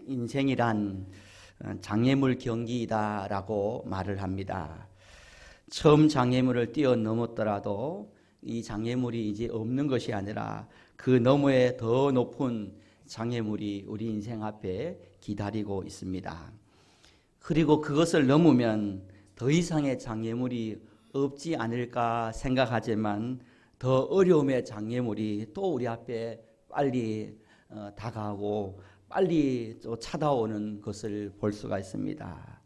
인생이란 장애물 경기이다라고 말을 합니다. 처음 장애물을 뛰어넘었더라도 이 장애물이 이제 없는 것이 아니라 그 너머에 더 높은 장애물이 우리 인생 앞에 기다리고 있습니다. 그리고 그것을 넘으면 더 이상의 장애물이 없지 않을까 생각하지만 더 어려움의 장애물이 또 우리 앞에 빨리 다가오고 빨리 또 찾아오는 것을 볼 수가 있습니다.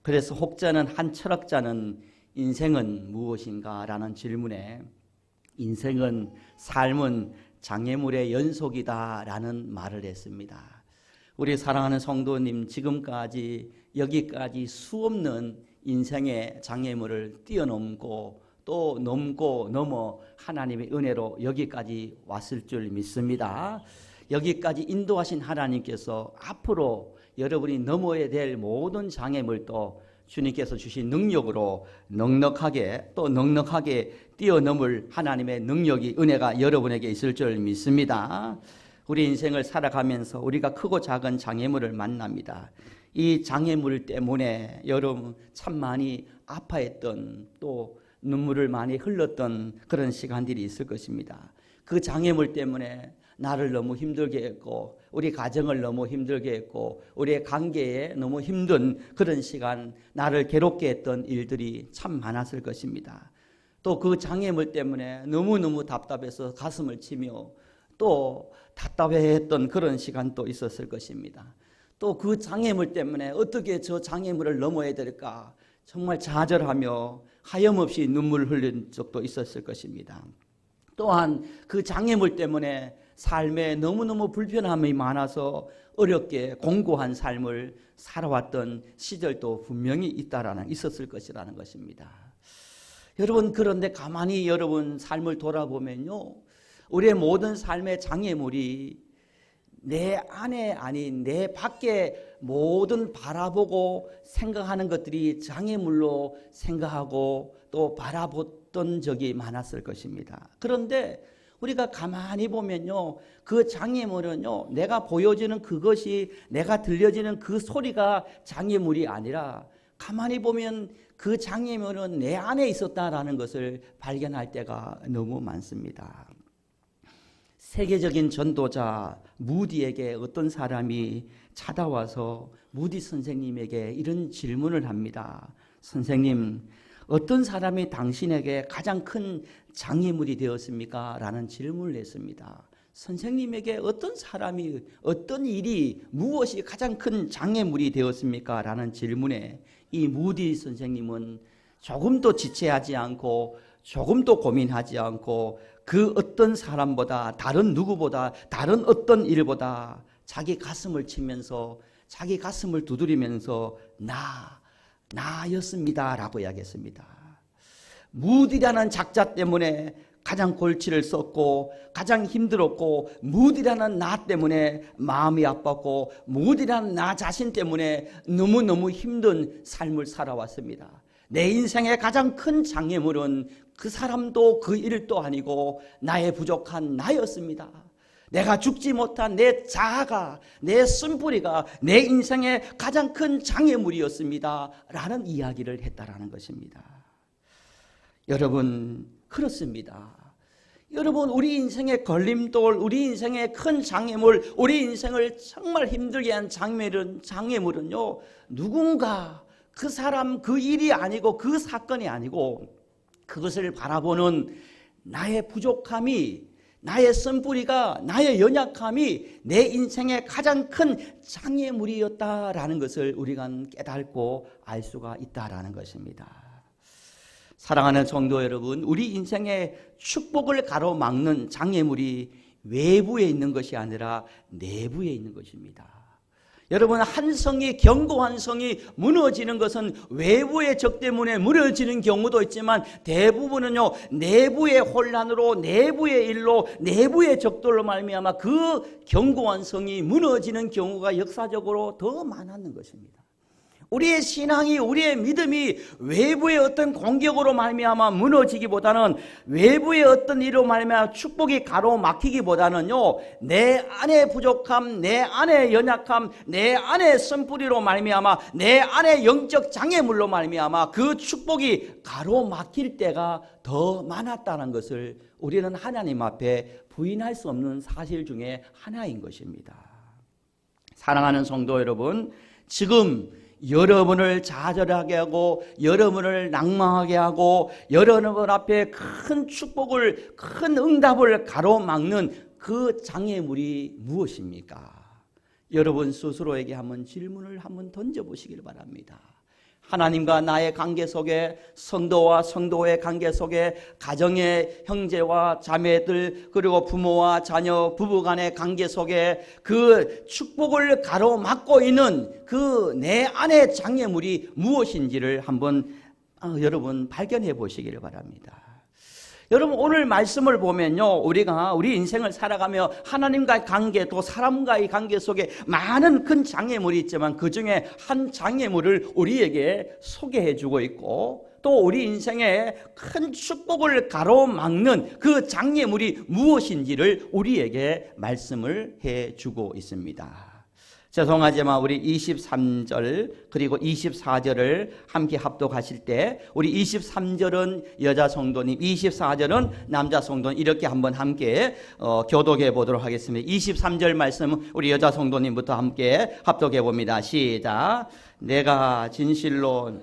그래서 혹자는 한 철학자는 인생은 무엇인가 라는 질문에 인생은 삶은 장애물의 연속이다 라는 말을 했습니다. 우리 사랑하는 성도님, 지금까지 여기까지 수없는 인생의 장애물을 뛰어넘고 또 넘어 하나님의 은혜로 여기까지 왔을 줄 믿습니다. 여기까지 인도하신 하나님께서 앞으로 여러분이 넘어야 될 모든 장애물도 주님께서 주신 능력으로 넉넉하게 뛰어넘을 하나님의 능력이 은혜가 여러분에게 있을 줄 믿습니다. 우리 인생을 살아가면서 우리가 크고 작은 장애물을 만납니다. 이 장애물 때문에 여러분 참 많이 아파했던 또 눈물을 많이 흘렸던 그런 시간들이 있을 것입니다. 그 장애물 때문에 나를 너무 힘들게 했고 우리 가정을 너무 힘들게 했고 우리의 관계에 너무 힘든 그런 시간, 나를 괴롭게 했던 일들이 참 많았을 것입니다. 또 그 장애물 때문에 너무너무 답답해서 가슴을 치며 또 답답해했던 그런 시간도 있었을 것입니다. 또 그 장애물 때문에 어떻게 저 장애물을 넘어야 될까 정말 좌절하며 하염없이 눈물을 흘린 적도 있었을 것입니다. 또한 그 장애물 때문에 삶에 너무너무 불편함이 많아서 어렵게 공고한 삶을 살아왔던 시절도 분명히 있었을 것이라는 것입니다. 여러분, 그런데 가만히 여러분 삶을 돌아보면요, 우리의 모든 삶의 장애물이 내 안에 아닌 내 밖에 모든 바라보고 생각하는 것들이 장애물로 생각하고 또 바라봤던 적이 많았을 것입니다. 그런데 우리가 가만히 보면요, 그 장애물은요, 내가 보여지는 그것이, 내가 들려지는 그 소리가 장애물이 아니라 가만히 보면 그 장애물은 내 안에 있었다라는 것을 발견할 때가 너무 많습니다. 세계적인 전도자 무디에게 어떤 사람이 찾아와서 무디 선생님에게 이런 질문을 합니다. 선생님, 어떤 사람이 당신에게 가장 큰 장애물이 되었습니까? 라는 질문을 했습니다. 선생님에게 어떤 사람이, 어떤 일이, 무엇이 가장 큰 장애물이 되었습니까? 라는 질문에 이 무디 선생님은 조금도 지체하지 않고 조금도 고민하지 않고 그 어떤 사람보다, 다른 누구보다, 다른 어떤 일보다 자기 가슴을 치면서 자기 가슴을 두드리면서 나였습니다 라고 이야기했습니다. 무디라는 작자 때문에 가장 골치를 썼고 가장 힘들었고, 무디라는 나 때문에 마음이 아팠고, 무디라는 나 자신 때문에 너무너무 힘든 삶을 살아왔습니다. 내 인생의 가장 큰 장애물은 그 사람도 그 일도 아니고 나의 부족한 나였습니다. 내가 죽지 못한 내 자아가, 내 쓴뿌리가 내 인생의 가장 큰 장애물이었습니다 라는 이야기를 했다라는 것입니다. 여러분, 그렇습니다. 여러분, 우리 인생의 걸림돌, 우리 인생의 큰 장애물, 우리 인생을 정말 힘들게 한 장애물은요, 누군가 그 사람, 그 일이 아니고 그 사건이 아니고 그것을 바라보는 나의 부족함이, 나의 쓴뿌리가, 나의 연약함이 내 인생의 가장 큰 장애물이었다라는 것을 우리가 깨닫고 알 수가 있다라는 것입니다. 사랑하는 성도 여러분, 우리 인생의 축복을 가로막는 장애물이 외부에 있는 것이 아니라 내부에 있는 것입니다. 여러분, 한 성이, 견고한 성이 무너지는 것은 외부의 적 때문에 무너지는 경우도 있지만 대부분은요, 내부의 혼란으로, 내부의 일로, 내부의 적들로 말미암아 그 견고한 성이 무너지는 경우가 역사적으로 더 많았는 것입니다. 우리의 신앙이, 우리의 믿음이 외부의 어떤 공격으로 말미암아 무너지기보다는, 외부의 어떤 일로 말미암아 축복이 가로막히기보다는요, 내 안의 부족함, 내 안의 연약함, 내 안의 쓴뿌리로 말미암아, 내 안의 영적 장애물로 말미암아 그 축복이 가로막힐 때가 더 많았다는 것을 우리는 하나님 앞에 부인할 수 없는 사실 중에 하나인 것입니다. 사랑하는 성도 여러분, 지금 여러분을 좌절하게 하고 여러분을 낭망하게 하고 여러분 앞에 큰 축복을, 큰 응답을 가로막는 그 장애물이 무엇입니까? 여러분 스스로에게 한번 질문을 한번 던져보시길 바랍니다. 하나님과 나의 관계 속에, 성도와 성도의 관계 속에, 가정의 형제와 자매들, 그리고 부모와 자녀, 부부간의 관계 속에 그 축복을 가로막고 있는 그 내 안의 장애물이 무엇인지를 한번 여러분 발견해 보시기를 바랍니다. 여러분 오늘 말씀을 보면요, 우리가 우리 인생을 살아가며 하나님과의 관계, 또 사람과의 관계 속에 많은 큰 장애물이 있지만 그 중에 한 장애물을 우리에게 소개해 주고 있고, 또 우리 인생에 큰 축복을 가로막는 그 장애물이 무엇인지를 우리에게 말씀을 해 주고 있습니다. 죄송하지만 우리 23절 그리고 24절을 함께 합독하실 때, 우리 23절은 여자 성도님, 24절은 남자 성도님, 이렇게 한번 함께 교독해 보도록 하겠습니다. 23절 말씀 우리 여자 성도님부터 함께 합독해 봅니다. 시작. 내가 진실로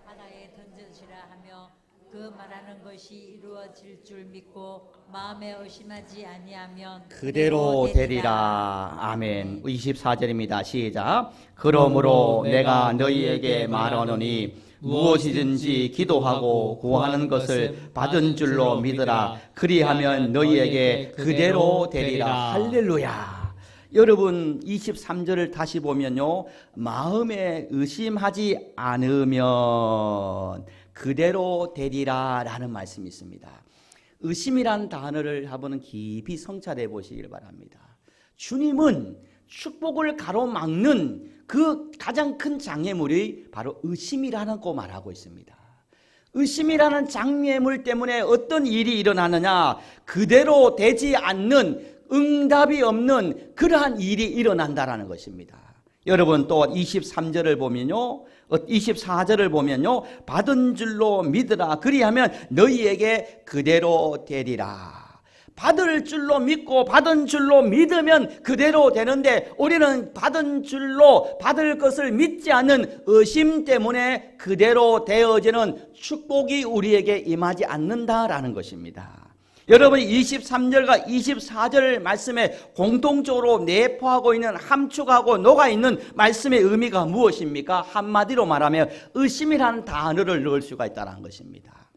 바다에 던져지라 하며 그 말하는 것이 이루어질 줄 믿고 마음에 의심하지 아니하면 그대로 되리라. 아멘. 24절입니다. 시작. 그러므로 내가 너희에게 말하노니 무엇이든지 기도하고 구하는 것을 받은 줄로 믿으라. 그리하면 너희에게 그대로 되리라. 할렐루야. 여러분 23절을 다시 보면요, 마음에 의심하지 않으면 그대로 되리라 라는 말씀이 있습니다. 의심이란 단어를 한번 깊이 성찰해 보시길 바랍니다. 주님은 축복을 가로막는 그 가장 큰 장애물이 바로 의심이라고 말하고 있습니다. 의심이라는 장애물 때문에 어떤 일이 일어나느냐, 그대로 되지 않는, 응답이 없는 그러한 일이 일어난다라는 것입니다. 여러분 또 23절을 보면요, 24절을 보면요, 받은 줄로 믿으라. 그리하면 너희에게 그대로 되리라. 받을 줄로 믿고 받은 줄로 믿으면 그대로 되는데, 우리는 받은 줄로 받을 것을 믿지 않는 의심 때문에 그대로 되어지는 축복이 우리에게 임하지 않는다라는 것입니다. 여러분 23절과 24절 말씀에 공통적으로 내포하고 있는, 함축하고 녹아있는 말씀의 의미가 무엇입니까? 한마디로 말하면 의심이라는 단어를 넣을 수가 있다는 것입니다.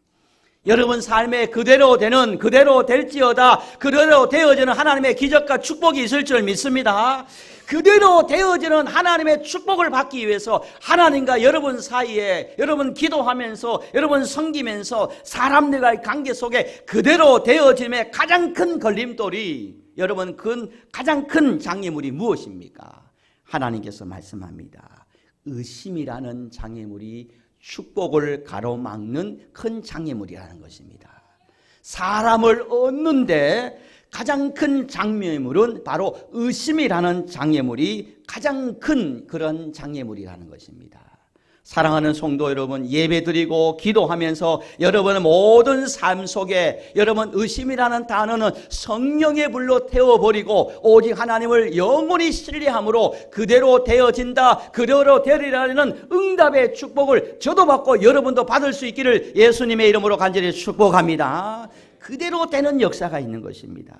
여러분 삶에 그대로 되는, 그대로 될지어다, 그대로 되어지는 하나님의 기적과 축복이 있을 줄 믿습니다. 그대로 되어지는 하나님의 축복을 받기 위해서 하나님과 여러분 사이에, 여러분 기도하면서, 여러분 섬기면서 사람들과의 관계 속에 그대로 되어짐의 가장 큰 걸림돌이, 여러분 그 가장 큰 장애물이 무엇입니까? 하나님께서 말씀합니다. 의심이라는 장애물이 축복을 가로막는 큰 장애물이라는 것입니다. 사람을 얻는데 가장 큰 장애물은 바로 의심이라는 장애물이 가장 큰 그런 장애물이라는 것입니다. 사랑하는 성도 여러분, 예배드리고 기도하면서 여러분의 모든 삶 속에 여러분 의심이라는 단어는 성령의 불로 태워버리고 오직 하나님을 영원히 신뢰함으로 그대로 되어진다, 그대로 되리라는 응답의 축복을 저도 받고 여러분도 받을 수 있기를 예수님의 이름으로 간절히 축복합니다. 그대로 되는 역사가 있는 것입니다.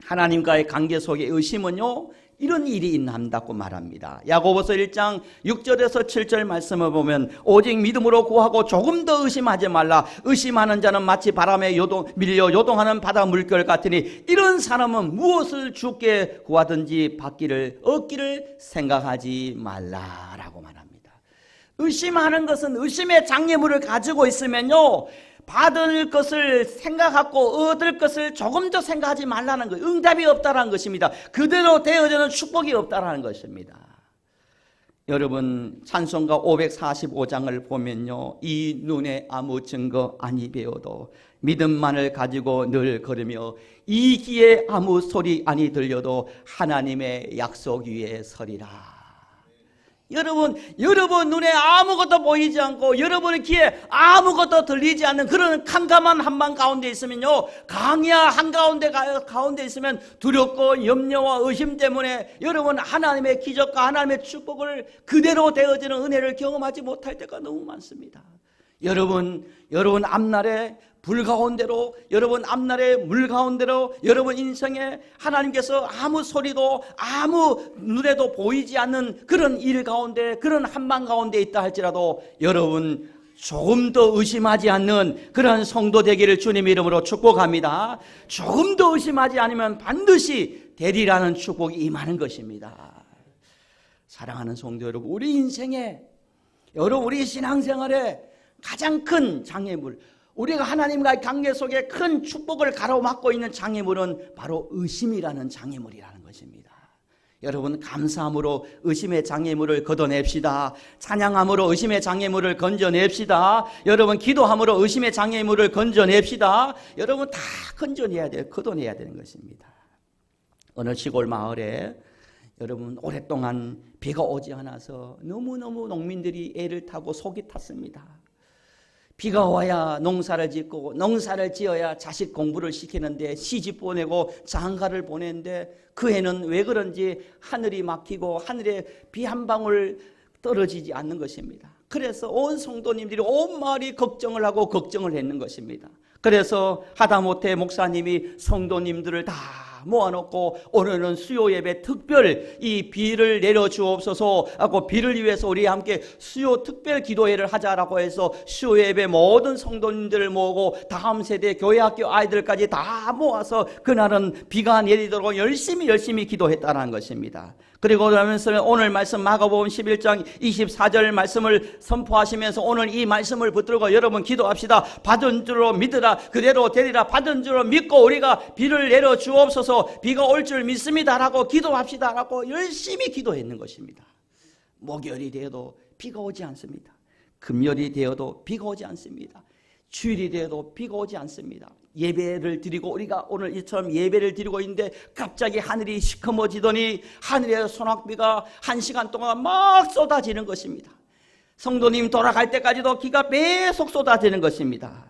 하나님과의 관계 속에 의심은요, 이런 일이 있는다고 말합니다. 야고보서 1장 6절에서 7절 말씀을 보면 오직 믿음으로 구하고 조금 더 의심하지 말라. 의심하는 자는 마치 바람에 밀려 요동하는 바다 물결 같으니 이런 사람은 무엇을 주께 구하든지 얻기를 생각하지 말라라고 말합니다. 의심하는 것은, 의심의 장애물을 가지고 있으면요, 받을 것을 생각하고 얻을 것을 조금 더 생각하지 말라는 거예요. 응답이 없다라는 것입니다. 그대로 되어지는 축복이 없다라는 것입니다. 여러분 찬송가 545장을 보면요, 이 눈에 아무 증거 아니 배워도 믿음만을 가지고 늘 걸으며 이 귀에 아무 소리 아니 들려도 하나님의 약속 위에 서리라. 여러분 눈에 아무것도 보이지 않고 여러분의 귀에 아무것도 들리지 않는 그런 캄캄한 한방 가운데 있으면요, 강야 가운데 있으면 두렵고 염려와 의심 때문에 여러분 하나님의 기적과 하나님의 축복을 그대로 되어지는 은혜를 경험하지 못할 때가 너무 많습니다. 여러분 앞날에 불 가운데로, 여러분 앞날에 물 가운데로, 여러분 인생에 하나님께서 아무 소리도 아무 눈에도 보이지 않는 그런 일 가운데, 그런 한방 가운데 있다 할지라도 여러분 조금 더 의심하지 않는 그런 성도 되기를 주님 이름으로 축복합니다. 조금 더 의심하지 않으면 반드시 되리라는 축복이 임하는 것입니다. 사랑하는 성도 여러분, 우리 인생에, 여러분 우리 신앙생활에 가장 큰 장애물, 우리가 하나님과의 관계 속에 큰 축복을 가로막고 있는 장애물은 바로 의심이라는 장애물이라는 것입니다. 여러분 감사함으로 의심의 장애물을 걷어냅시다. 찬양함으로 의심의 장애물을 건져냅시다. 여러분 기도함으로 의심의 장애물을 건져냅시다. 여러분 다 건져내야 돼요. 걷어내야 되는 것입니다. 어느 시골 마을에 여러분 오랫동안 비가 오지 않아서 너무너무 농민들이 애를 타고 속이 탔습니다. 비가 와야 농사를 짓고 농사를 지어야 자식 공부를 시키는데 시집 보내고 장가를 보내는데 그 해는 왜 그런지 하늘이 막히고 하늘에 비 한 방울 떨어지지 않는 것입니다. 그래서 온 성도님들이 온 마을이 걱정을 하고 걱정을 했는 것입니다. 그래서 하다못해 목사님이 성도님들을 다 모아놓고 오늘은 수요 예배 특별 이 비를 내려 주옵소서 하고 비를 위해서 우리 함께 수요 특별 기도회를 하자라고 해서 수요 예배 모든 성도님들을 모으고 다음 세대 교회 학교 아이들까지 다 모아서 그날은 비가 내리도록 열심히 기도했다는 것입니다. 그리고 그러면서 오늘 말씀 마가복음 11장 24절 말씀을 선포하시면서 오늘 이 말씀을 붙들고 여러분 기도합시다. 받은 줄로 믿으라. 그대로 되리라. 받은 줄로 믿고 우리가 비를 내려 주옵소서. 비가 올 줄 믿습니다라고 기도합시다라고 열심히 기도했는 것입니다. 목요일이 되어도 비가 오지 않습니다. 금요일이 되어도 비가 오지 않습니다. 주일이 되어도 비가 오지 않습니다. 예배를 드리고 우리가 오늘 이처럼 예배를 드리고 있는데 갑자기 하늘이 시커머지더니 하늘에 소낙비가 1시간 동안 막 쏟아지는 것입니다. 성도님 돌아갈 때까지도 비가 계속 쏟아지는 것입니다.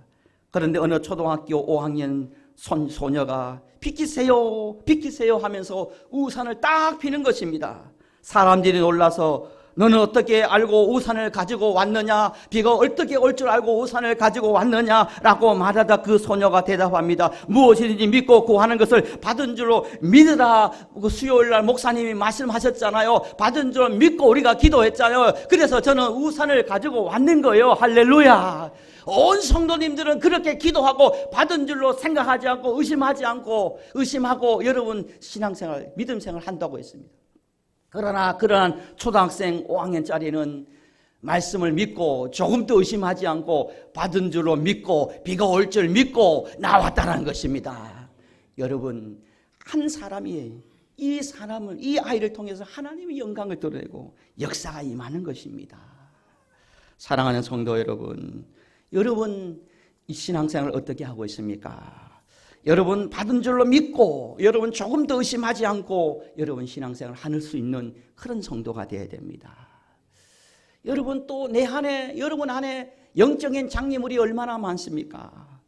그런데 어느 초등학교 5학년 소녀가 비키세요 하면서 우산을 딱 피는 것입니다. 사람들이 놀라서 너는 어떻게 알고 우산을 가지고 왔느냐? 비가 어떻게 올 줄 알고 우산을 가지고 왔느냐라고 말하다 그 소녀가 대답합니다. 무엇이든지 믿고 구하는 것을 받은 줄로 믿으라. 수요일날 목사님이 말씀하셨잖아요. 받은 줄로 믿고 우리가 기도했잖아요. 그래서 저는 우산을 가지고 왔는 거예요. 할렐루야. 온 성도님들은 그렇게 기도하고 받은 줄로 생각하지 않고 의심하고 여러분 신앙생활, 믿음생활 한다고 했습니다. 그러나 그러한 초등학생 5학년짜리는 말씀을 믿고 조금 더 의심하지 않고 받은 줄로 믿고 비가 올 줄 믿고 나왔다는 것입니다. 여러분 한 사람이 이 아이를 통해서 하나님의 영광을 드러내고 역사가 임하는 것입니다. 사랑하는 성도 여러분, 이 신앙생활을 어떻게 하고 있습니까? 여러분 받은 줄로 믿고 여러분 조금 더 의심하지 않고 여러분 신앙생활을 할 수 있는 그런 성도가 되어야 됩니다. 여러분 또 여러분 안에 영적인 장애물이 얼마나 많습니까?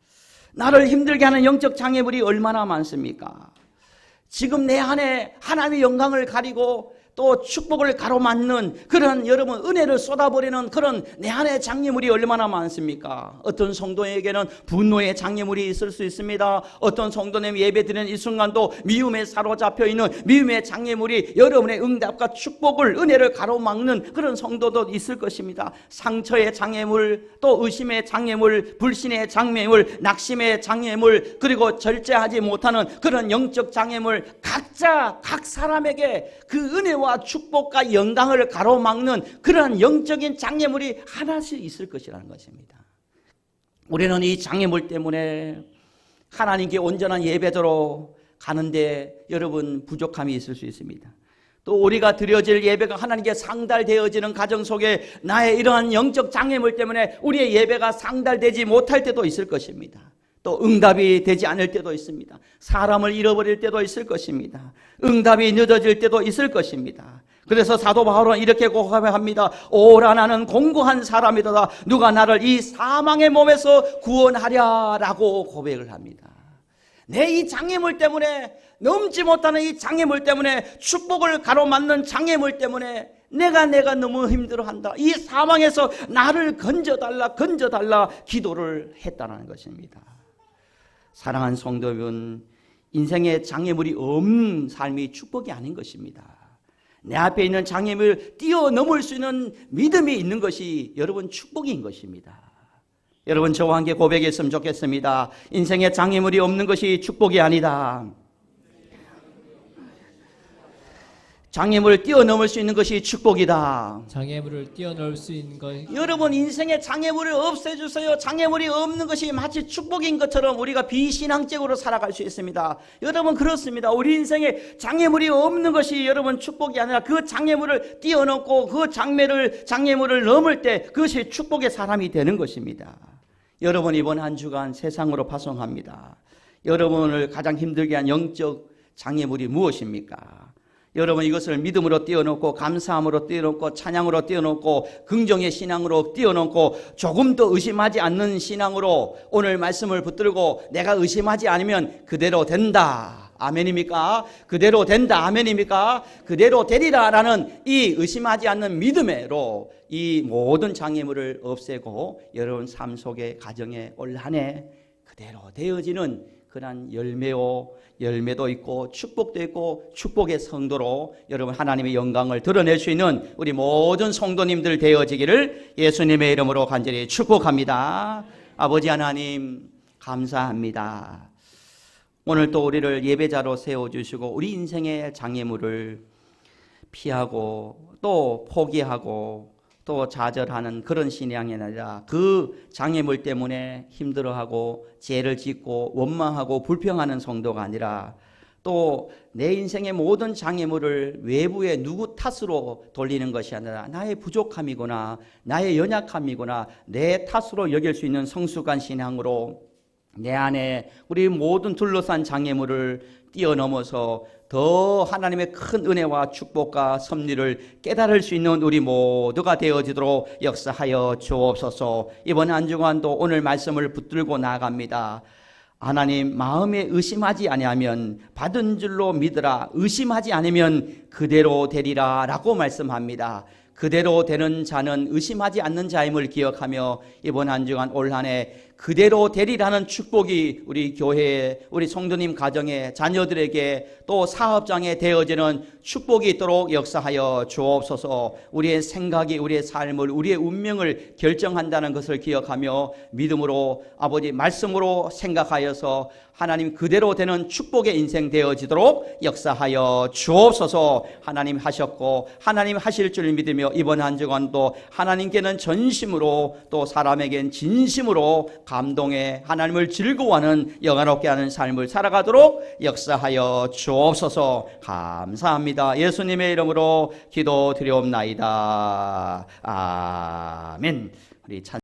나를 힘들게 하는 영적 장애물이 얼마나 많습니까? 지금 내 안에 하나님의 영광을 가리고 또 축복을 가로막는 그런 여러분 은혜를 쏟아버리는 그런 내 안에 장애물이 얼마나 많습니까? 어떤 성도에게는 분노의 장애물이 있을 수 있습니다. 어떤 성도님 예배드리는 이 순간도 미움에 사로잡혀 있는 미움의 장애물이 여러분의 응답과 축복을 은혜를 가로막는 그런 성도도 있을 것입니다. 상처의 장애물, 또 의심의 장애물, 불신의 장애물, 낙심의 장애물, 그리고 절제하지 못하는 그런 영적 장애물, 각자 각 사람에게 그 은혜와 축복과 영광을 가로막는 그러한 영적인 장애물이 하나씩 있을 것이라는 것입니다. 우리는 이 장애물 때문에 하나님께 온전한 예배대로 가는데 여러분 부족함이 있을 수 있습니다. 또 우리가 드려질 예배가 하나님께 상달되어지는 가정 속에 나의 이러한 영적 장애물 때문에 우리의 예배가 상달되지 못할 때도 있을 것입니다. 또 응답이 되지 않을 때도 있습니다. 사람을 잃어버릴 때도 있을 것입니다. 응답이 늦어질 때도 있을 것입니다. 그래서 사도 바울은 이렇게 고백합니다. 오라 나는 공고한 사람이다. 누가 나를 이 사망의 몸에서 구원하랴라고 고백을 합니다. 내 이 장애물 때문에, 넘지 못하는 이 장애물 때문에, 축복을 가로막는 장애물 때문에 내가 너무 힘들어한다. 이 사망에서 나를 건져달라 기도를 했다는 것입니다. 사랑하는 성도 여러분, 인생에 장애물이 없는 삶이 축복이 아닌 것입니다. 내 앞에 있는 장애물을 뛰어넘을 수 있는 믿음이 있는 것이 여러분 축복인 것입니다. 여러분 저와 함께 고백했으면 좋겠습니다. 인생에 장애물이 없는 것이 축복이 아니다. 장애물을 뛰어넘을 수 있는 것이 축복이다. 장애물을 뛰어넘을 수 있는 것. 여러분 인생에 장애물을 없애주세요. 장애물이 없는 것이 마치 축복인 것처럼 우리가 비신앙적으로 살아갈 수 있습니다. 여러분 그렇습니다. 우리 인생에 장애물이 없는 것이 여러분 축복이 아니라 그 장애물을 뛰어넘고 그 장애물을 넘을 때 그것이 축복의 사람이 되는 것입니다. 여러분 이번 한 주간 세상으로 파송합니다. 여러분을 가장 힘들게 한 영적 장애물이 무엇입니까? 여러분 이것을 믿음으로 뛰어넘고 감사함으로 뛰어넘고 찬양으로 뛰어넘고 긍정의 신앙으로 뛰어넘고 조금 더 의심하지 않는 신앙으로 오늘 말씀을 붙들고 내가 의심하지 않으면 그대로 된다. 아멘입니까? 그대로 된다. 아멘입니까? 그대로 되리라 라는 이 의심하지 않는 믿음으로 이 모든 장애물을 없애고 여러분 삶 속에 가정에 올 한 해 그대로 되어지는 그런 열매도 있고 축복도 있고 축복의 성도로 여러분 하나님의 영광을 드러낼 수 있는 우리 모든 성도님들 되어지기를 예수님의 이름으로 간절히 축복합니다. 아버지 하나님 감사합니다. 오늘 또 우리를 예배자로 세워주시고 우리 인생의 장애물을 피하고 또 포기하고 또 좌절하는 그런 신앙이 아니라 그 장애물 때문에 힘들어하고 죄를 짓고 원망하고 불평하는 성도가 아니라 또 내 인생의 모든 장애물을 외부의 누구 탓으로 돌리는 것이 아니라 나의 부족함이거나 나의 연약함이거나 내 탓으로 여길 수 있는 성숙한 신앙으로 내 안에 우리 모든 둘러싼 장애물을 뛰어넘어서 더 하나님의 큰 은혜와 축복과 섭리를 깨달을 수 있는 우리 모두가 되어지도록 역사하여 주옵소서. 이번 한 주간도 오늘 말씀을 붙들고 나아갑니다. 하나님 마음에 의심하지 아니하면 받은 줄로 믿으라. 의심하지 않으면 그대로 되리라 라고 말씀합니다. 그대로 되는 자는 의심하지 않는 자임을 기억하며 이번 한 주간 올 한 해 그대로 되리라는 축복이 우리 교회에 우리 성도님 가정에 자녀들에게 또 사업장에 되어지는 축복이 있도록 역사하여 주옵소서. 우리의 생각이 우리의 삶을 우리의 운명을 결정한다는 것을 기억하며 믿음으로 아버지 말씀으로 생각하여서 하나님 그대로 되는 축복의 인생 되어지도록 역사하여 주옵소서. 하나님 하셨고 하나님 하실 줄 믿으며 이번 한 주간도 하나님께는 전심으로 또 사람에겐 진심으로 감동해 하나님을 즐거워하는 영화롭게 하는 삶을 살아가도록 역사하여 주옵소서. 감사합니다. 예수님의 이름으로 기도드리옵나이다. 아멘. 우리 찬